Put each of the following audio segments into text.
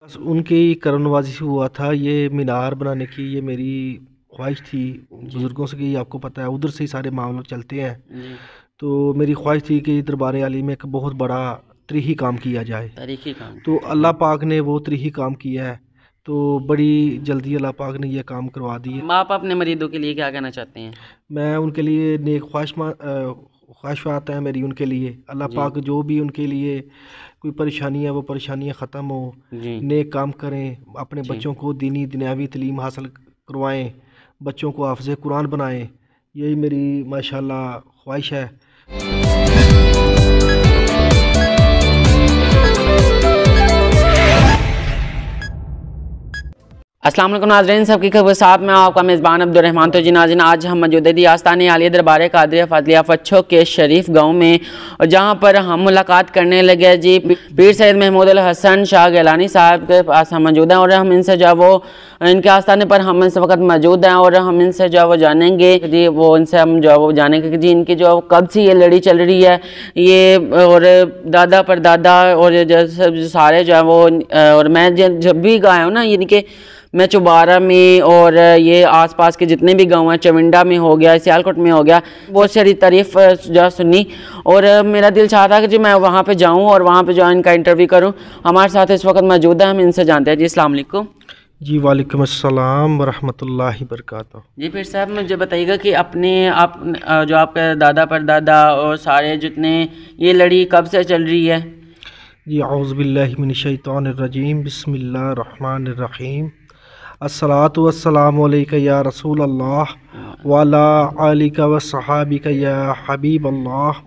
بس ان کی کرم نوازی سے ہوا تھا یہ مینار بنانے کی، یہ میری خواہش تھی بزرگوں سے کہ آپ کو پتہ ہے ادھر سے ہی سارے معاملے چلتے ہیں، تو میری خواہش تھی کہ دربار عالی میں ایک بہت بڑا تاریخی کام کیا جائے، تاریخی کام، تو اللہ پاک نے وہ تاریخی کام کیا ہے، تو بڑی جلدی اللہ پاک نے یہ کام کروا دی ہے۔ آپ اپنے مریدوں کے لیے کیا کہنا چاہتے ہیں؟ میں ان کے لیے نیک خواہشات ہیں میری ان کے لیے، اللہ پاک جو بھی ان کے لیے کوئی پریشانی ہے وہ پریشانیاں ختم ہو، نیک کام کریں، اپنے بچوں کو دینی دنیاوی تعلیم حاصل کروائیں، بچوں کو حافظ قرآن بنائیں، یہی میری ماشاءاللہ خواہش ہے۔ السلام علیکم ناظرین، سب کی خبر ساتھ میں آپ کا میزبان عبدالرحمن۔ تو جی ناظرین، آج ہم موجود ہیں آستان عالیہ دربار قادریہ فاضلیہ فچھو کے شریف گاؤں میں، اور جہاں پر ہم ملاقات کرنے لگے جی پیر سید محمود الحسن شاہ گیلانی صاحب کے پاس ہم موجود ہیں، اور ہم ان سے جو ہے وہ ان کے آستانے پر ہم اس وقت موجود ہیں، اور ہم ان سے جو ہے وہ جانیں گے جی، وہ ان سے ہم جو ہے وہ جانیں گے کہ جی ان کی جو کب سے یہ لڑی چل رہی ہے، یہ اور دادا پر دادا اور سارے جو ہے وہ، اور میں جب بھی گیا ہوں نا، یعنی کہ میں چوبارہ میں اور یہ آس پاس کے جتنے بھی گاؤں ہیں، چونڈا میں ہو گیا، سیالکوٹ میں ہو گیا، بہت ساری تعریف جو سنی، اور میرا دل چاہتا کہ جی میں وہاں پہ جاؤں اور وہاں پہ جو ان کا انٹرویو کروں۔ ہمارے ساتھ اس وقت موجود ہیں، ہم ان سے جانتے ہیں۔ جی السلام علیکم۔ جی وعلیکم السلام ورحمۃ اللہ وبرکاتہ۔ جی پیر صاحب، مجھے بتائیے گا کہ اپنے جو آپ کے دادا پر دادا اور سارے جتنے یہ لڑی کب سے چل رہی ہے؟ جی اعوذ باللہ من الشیطان الرجیم، بسم اللہ الرحمن الرحیم، الصلاۃ والسلام علیک یا رسول اللہ وعلی آلک وصحابک یا حبیب اللہ۔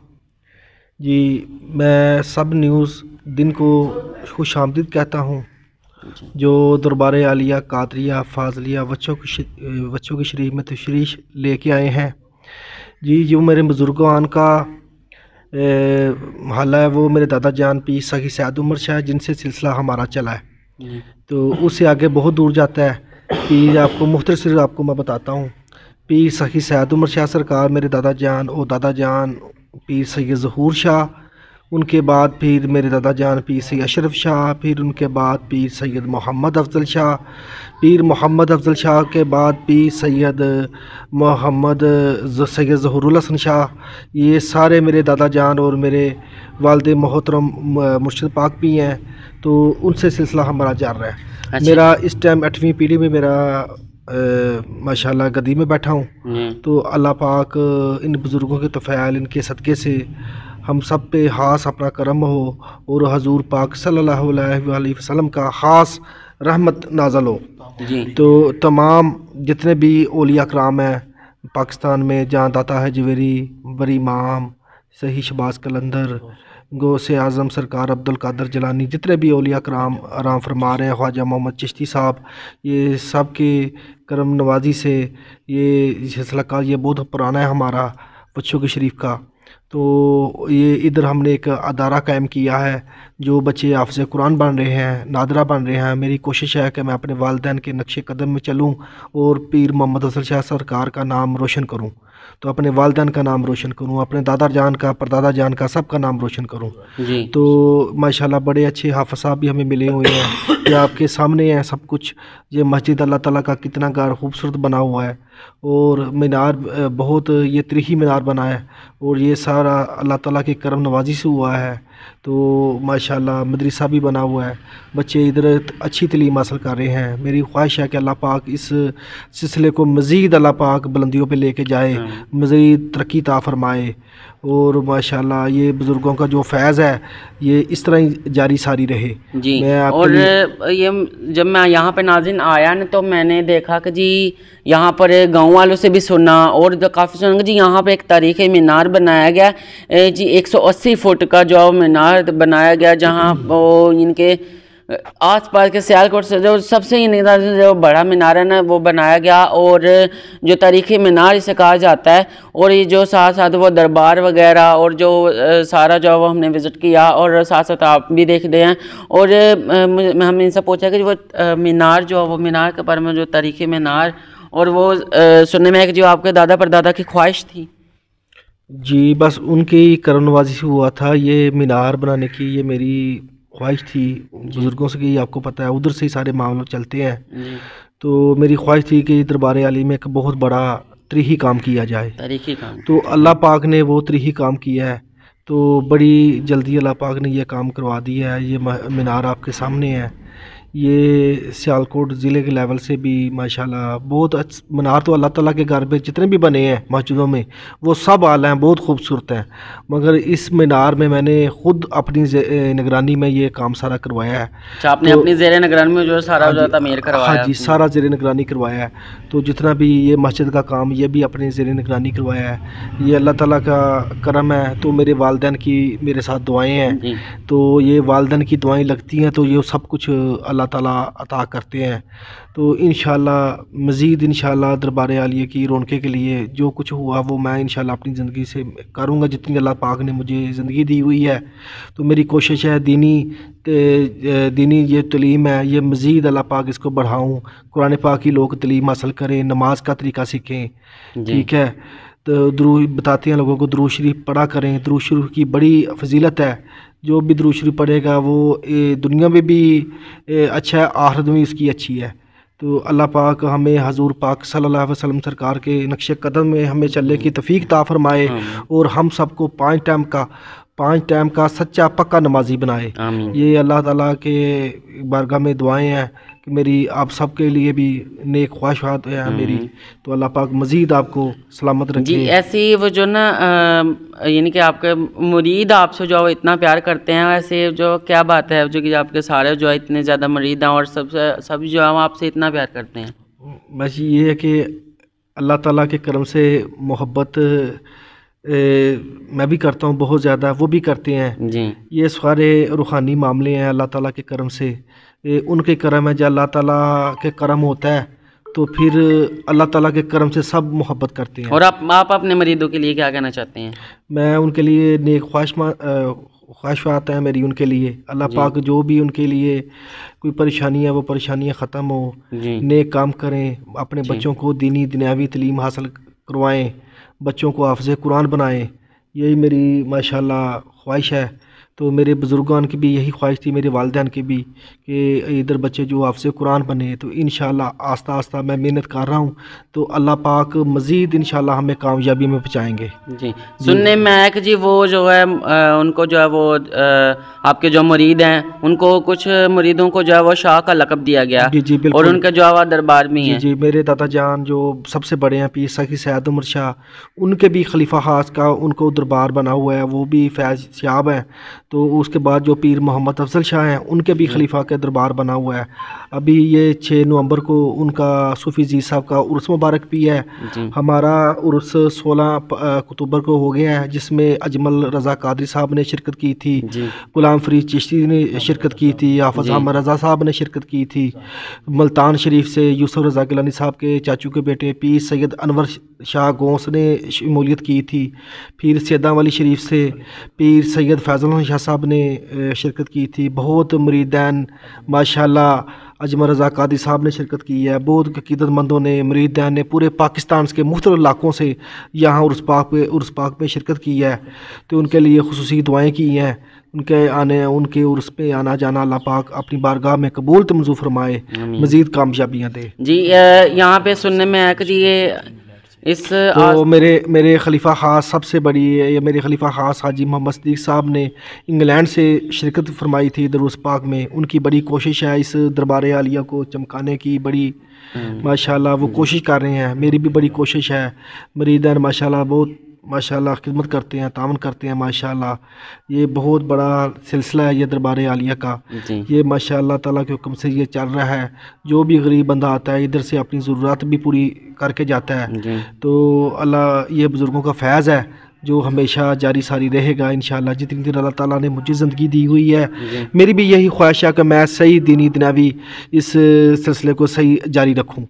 جی میں سب نیوز دن کو خوش آمدید کہتا ہوں جو دربار عالیہ قادریہ فاضلیہ وچھو کے شریف میں تشریف لے کے آئے ہیں۔ جی جو میرے بزرگان کا محلہ ہے وہ میرے دادا جان پیر سخی سعد عمر شاہ، جن سے سلسلہ ہمارا چلا ہے، تو اس سے آگے بہت دور جاتا ہے۔ پیر آپ کو مختصر آپ کو میں بتاتا ہوں، پیر سخی سعد عمر شاہ سرکار میرے دادا جان، اور دادا جان پیر سید ظہور شاہ، ان کے بعد پھر میرے دادا جان پیر سید اشرف شاہ، پھر ان کے بعد پیر سید محمد افضل شاہ، پیر محمد افضل شاہ کے بعد پیر سید محمد سید ظہور الحسن شاہ، یہ سارے میرے دادا جان اور میرے والد محترم مرشد پاک بھی ہیں، تو ان سے سلسلہ ہمارا جار رہا ہے۔ میرا اس ٹائم 8ویں پیڑھی میں میرا ماشاءاللہ گدی میں بیٹھا ہوں، تو اللہ پاک ان بزرگوں کے طفیل ان کے صدقے سے ہم سب پہ خاص اپنا کرم ہو، اور حضور پاک صلی اللہ علیہ وسلم کا خاص رحمت نازل ہو۔ تو تمام جتنے بھی اولیاء کرام ہیں پاکستان میں، جہاں داتا ہے جویری، بری امام، صحیح شباز قلندر، غوث اعظم سرکار عبدالقادر جیلانی، جتنے بھی اولیاء کرام آرام فرما رہے ہیں، خواجہ محمد چشتی صاحب، یہ سب کے کرم نوازی سے یہ سلسلہ کا یہ بہت پرانا ہے ہمارا وچھو کے شریف کا۔ تو یہ ادھر ہم نے ایک ادارہ قائم کیا ہے، جو بچے حافظ قرآن بن رہے ہیں، نادرہ بن رہے ہیں۔ میری کوشش ہے کہ میں اپنے والدین کے نقش قدم میں چلوں اور پیر محمد افضل شاہ سرکار کا نام روشن کروں، تو اپنے والدین کا نام روشن کروں، اپنے دادا جان کا، پردادا جان کا، سب کا نام روشن کروں۔ تو ماشاءاللہ بڑے اچھے حافظ صاحب بھی ہمیں ملے ہوئے ہیں، یہ آپ کے سامنے ہیں سب کچھ۔ یہ مسجد اللہ تعالیٰ کا کتنا گھر خوبصورت بنا ہوا ہے، اور مینار بہت یہ تاریخی مینار بنا ہے، اور یہ سارا اللہ تعالیٰ کے کرم نوازی سے ہوا ہے۔ تو ماشاءاللہ مدرسہ بھی بنا ہوا ہے، بچے ادھر اچھی تعلیم حاصل کر رہے ہیں۔ میری خواہش ہے کہ اللہ پاک اس سلسلے کو مزید اللہ پاک بلندیوں پہ لے کے جائے، مزید ترقی عطا فرمائے، اور ماشاءاللہ یہ بزرگوں کا جو فیض ہے یہ اس طرح ہی جاری ساری رہے۔ جی اور یہ جب میں یہاں پہ ناظرین آیا نا، تو میں نے دیکھا کہ جی یہاں پر گاؤں والوں سے بھی سنا اور کافی سنا کہ جی یہاں پہ ایک تاریخی مینار بنایا گیا جی، 180 فٹ کا جو مینار بنایا گیا، جہاں وہ ان کے آس پاس کے سیالکوٹ سے جو سب سے جو بڑا مینار ہے نا وہ بنایا گیا، اور جو تاریخی مینار اسے کہا جاتا ہے، اور یہ جو ساتھ ساتھ وہ دربار وغیرہ اور جو سارا جو وہ ہم نے وزٹ کیا، اور ساتھ ساتھ آپ بھی دیکھ دے ہیں، اور ہم نے ان سے پوچھا کہ وہ مینار جو وہ مینار کے بارے میں جو تاریخی مینار، اور وہ سننے میں ہے کہ جو آپ کے دادا پر دادا کی خواہش تھی۔ جی بس ان کی کرم نوازی سے ہوا تھا یہ مینار بنانے کی، یہ میری خواہش تھی بزرگوں سے کہ آپ کو پتہ ہے ادھر سے ہی سارے معاملے چلتے ہیں، تو میری خواہش تھی کہ دربار عالی میں ایک بہت بڑا تاریخی کام کیا جائے، تاریخی کام، تو اللہ پاک نے وہ تاریخی کام کیا ہے، تو بڑی جلدی اللہ پاک نے یہ کام کروا دیا ہے۔ یہ مینار آپ کے سامنے ہے، یہ سیالکوٹ ضلع کے لیول سے بھی ماشاءاللہ بہت مینار تو اللہ تعالیٰ کے گھر میں جتنے بھی بنے ہیں مسجدوں میں وہ سب اعلیٰ ہیں، بہت خوبصورت ہیں، مگر اس مینار میں نے خود اپنی نگرانی میں یہ کام سارا کروایا ہے۔ اچھا، آپ نے اپنی زیر نگرانی میں جو سارا جو تعمیر کروایا؟ ہاں جی، سارا زیر نگرانی کروایا ہے، تو جتنا بھی یہ مسجد کا کام یہ بھی اپنی زیر نگرانی کروایا ہے۔ یہ اللہ تعالیٰ کا کرم ہے، تو میرے والدین کی میرے ساتھ دعائیں ہیں، تو یہ والدین کی دعائیں لگتی ہیں تو یہ سب کچھ اللہ تعالیٰ عطا کرتے ہیں۔ تو انشاءاللہ مزید انشاءاللہ دربار عالیہ کی رونقیں کے لیے جو کچھ ہوا وہ میں انشاءاللہ اپنی زندگی سے کروں گا، جتنی اللہ پاک نے مجھے زندگی دی ہوئی ہے۔ تو میری کوشش ہے دینی یہ تعلیم ہے یہ مزید اللہ پاک اس کو بڑھاؤں، قرآن پاک کی لوگ تعلیم حاصل کریں، نماز کا طریقہ سیکھیں، ٹھیک ہے، تو درود بتاتے ہیں لوگوں کو درود شریف پڑھا کریں۔ درود شریف کی بڑی فضیلت ہے، جو بھی درود شریف پڑھے گا وہ دنیا میں بھی اچھا ہے، آخرت میں اس کی اچھی ہے۔ تو اللہ پاک ہمیں حضور پاک صلی اللہ علیہ وسلم سرکار کے نقش قدم میں ہمیں چلنے کی توفیق عطا فرمائے، اور ہم سب کو 5 ٹائم کا سچا پکا نمازی بنائے۔ یہ اللہ تعالیٰ کے بارگاہ میں دعائیں ہیں کہ میری آپ سب کے لیے بھی نیک خواہشات ہیں میری، تو اللہ پاک مزید آپ کو سلامت رکھے۔ جی ایسی وہ جو نا یعنی کہ آپ کے مرید آپ سے جو اتنا پیار کرتے ہیں، ویسے جو کیا بات ہے جو کہ آپ کے سارے جو اتنے زیادہ مرید ہیں اور سب جو ہے آپ سے اتنا پیار کرتے ہیں؟ بس یہ ہے کہ اللہ تعالیٰ کے کرم سے محبت میں بھی کرتا ہوں بہت زیادہ، وہ بھی کرتے ہیں جی۔ یہ سارے روحانی معاملے ہیں اللہ تعالیٰ کے کرم سے، ان کے کرم ہے، جب اللہ تعالیٰ کے کرم ہوتا ہے تو پھر اللہ تعالیٰ کے کرم سے سب محبت کرتے ہیں۔ اور آپ اپنے مریدوں کے لیے کیا کہنا چاہتے ہیں؟ میں ان کے لیے نیک خواہشات ہیں میری ان کے لیے، اللہ پاک جو بھی ان کے لیے کوئی پریشانی ہے وہ پریشانیاں ختم ہو، نیک کام کریں، اپنے بچوں کو دینی دنیاوی تعلیم حاصل کروائیں، بچوں کو حافظ قرآن بنائیں، یہی میری ماشاءاللہ خواہش ہے۔ تو میرے بزرگان کی بھی یہی خواہش تھی، میرے والدین کی بھی، کہ ادھر بچے جو حافظ قرآن بنے، تو انشاءاللہ آہستہ آہستہ میں محنت کر رہا ہوں، تو اللہ پاک مزید انشاءاللہ ہمیں کامیابی میں پہنچائیں گے۔ جی سننے میں ہے کہ جی وہ جو ہے ان کو جو ہے وہ آپ کے جو مرید ہیں ان کو کچھ مریدوں کو جو ہے وہ شاہ کا لقب دیا گیا، جی بالکل، اور ان کے جو ہے دربار بھی ہیں۔ جی میرے دادا جان جو سب سے بڑے ہیں پیر سخی سید عمر شاہ، ان کے بھی خلیفہ خاص کا ان کو دربار بنا ہوا ہے، وہ بھی فیض یاب ہیں۔ تو اس کے بعد جو پیر محمد افضل شاہ ہیں ان کے بھی خلیفہ کے دربار بنا ہوا ہے۔ ابھی یہ 6 نومبر کو ان کا صوفی زی صاحب کا عرس مبارک بھی ہے۔ ہمارا عرس 16 اکتوبر کو ہو گیا ہے، جس میں اجمل رضا قادری صاحب نے شرکت کی تھی، غلام فرید چشتی نے شرکت کی تھی، حافظ احمد رضا صاحب نے شرکت کی تھی، ملتان شریف سے یوسف رضا گیلانی صاحب کے چاچو کے بیٹے پیر سید انور شاہ گونس نے شمولیت کی تھی، پھر سیداں والی شریف سے پیر سید فیض الحسن شاہ صاحب نے شرکت کی تھی، بہت مریدین ماشاءاللہ اجمل رضا قادری صاحب نے شرکت کی ہے، بہت عقیدت مندوں نے مریدین نے پورے پاکستان کے مختلف علاقوں سے یہاں عرس پاک میں شرکت کی ہے، تو ان کے لیے خصوصی دعائیں کی ہیں، ان کے عرس پہ آنا جانا اللہ پاک اپنی بارگاہ میں قبول تو منظور فرمائے، مزید کامیابیاں دے۔ جی یہاں پہ سننے میں ہے کہ جی تو میرے خلیفہ خاص سب سے بڑی ہے، یہ میرے خلیفہ خاص حاجی محمد صدیق صاحب نے انگلینڈ سے شرکت فرمائی تھی عرس پاک میں، ان کی بڑی کوشش ہے اس دربار عالیہ کو چمکانے کی، بڑی ماشاءاللہ وہ کوشش کر رہے ہیں، میری بھی بڑی کوشش ہے، مریدین ماشاءاللہ بہت ماشاءاللہ خدمت کرتے ہیں، تعاون کرتے ہیں ماشاءاللہ، یہ بہت بڑا سلسلہ ہے یہ دربار عالیہ کا، یہ ماشاءاللہ تعالیٰ کے حکم سے یہ چل رہا ہے، جو بھی غریب بندہ آتا ہے ادھر سے اپنی ضرورت بھی پوری کر کے جاتا ہے، تو اللہ یہ بزرگوں کا فیض ہے جو ہمیشہ جاری ساری رہے گا انشاءاللہ، جتنی دیر اللہ تعالیٰ نے مجھے زندگی دی ہوئی ہے، میری بھی یہی خواہش ہے کہ میں صحیح دینی دنیاوی اس سلسلے کو صحیح جاری رکھوں۔